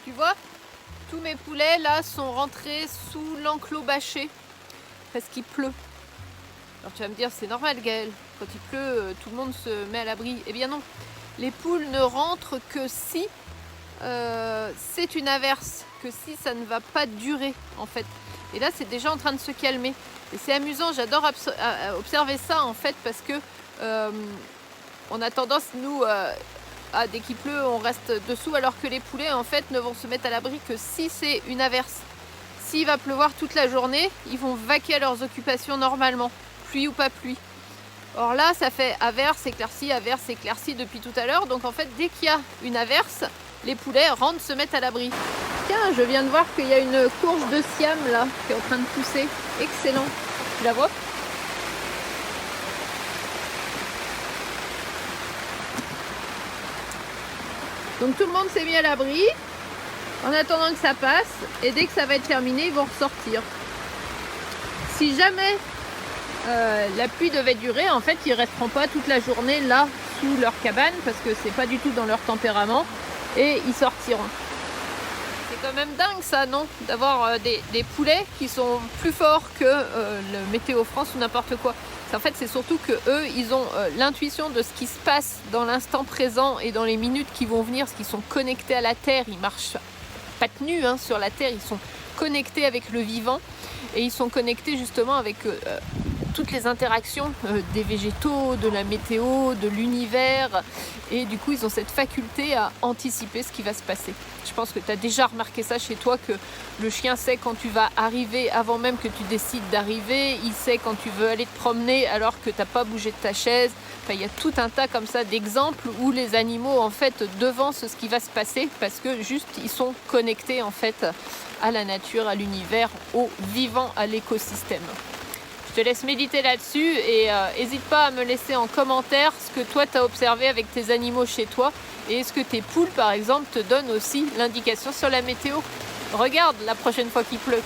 Tu vois, tous mes poulets là sont rentrés sous l'enclos bâché parce qu'il pleut. Alors tu vas me dire, c'est normal Gaëlle, quand il pleut, tout le monde se met à l'abri. Eh bien non, les poules ne rentrent que si c'est une averse, que si ça ne va pas durer en fait. Et là c'est déjà en train de se calmer. Et c'est amusant, j'adore observer ça en fait parce que on a tendance nous, dès qu'il pleut on reste dessous, alors que les poulets en fait ne vont se mettre à l'abri que si c'est une averse. S'il va pleuvoir toute la journée, ils vont vaquer à leurs occupations normalement, pluie ou pas pluie. Or là, ça fait averse, éclaircie depuis tout à l'heure. Donc en fait, dès qu'il y a une averse, les poulets rentrent, se mettent à l'abri. Tiens, je viens de voir qu'il y a une courge de Siam là, qui est en train de pousser. Excellent. Tu la vois ? Donc tout le monde s'est mis à l'abri en attendant que ça passe, et dès que ça va être terminé, ils vont ressortir. Si jamais la pluie devait durer, en fait, ils resteront pas toute la journée là sous leur cabane parce que c'est pas du tout dans leur tempérament, et ils sortiront. C'est quand même dingue ça, non ? D'avoir des poulets qui sont plus forts que le Météo France ou n'importe quoi. En fait, c'est surtout que eux, ils ont l'intuition de ce qui se passe dans l'instant présent et dans les minutes qui vont venir, parce qu'ils sont connectés à la terre. Ils marchent pas tenus sur la terre, ils sont connectés avec le vivant, et ils sont connectés justement avec toutes les interactions des végétaux, de la météo, de l'univers, et du coup ils ont cette faculté à anticiper ce qui va se passer. Je pense que tu as déjà remarqué ça chez toi, que le chien sait quand tu vas arriver avant même que tu décides d'arriver, il sait quand tu veux aller te promener alors que tu n'as pas bougé de ta chaise. Enfin, il y a tout un tas comme ça d'exemples où les animaux en fait devancent ce qui va se passer parce que juste ils sont connectés en fait à la nature, à l'univers, au vivant, à l'écosystème. Je te laisse méditer là-dessus, et n'hésite pas à me laisser en commentaire ce que toi tu as observé avec tes animaux chez toi, et est-ce que tes poules par exemple te donnent aussi l'indication sur la météo. Regarde la prochaine fois qu'il pleut.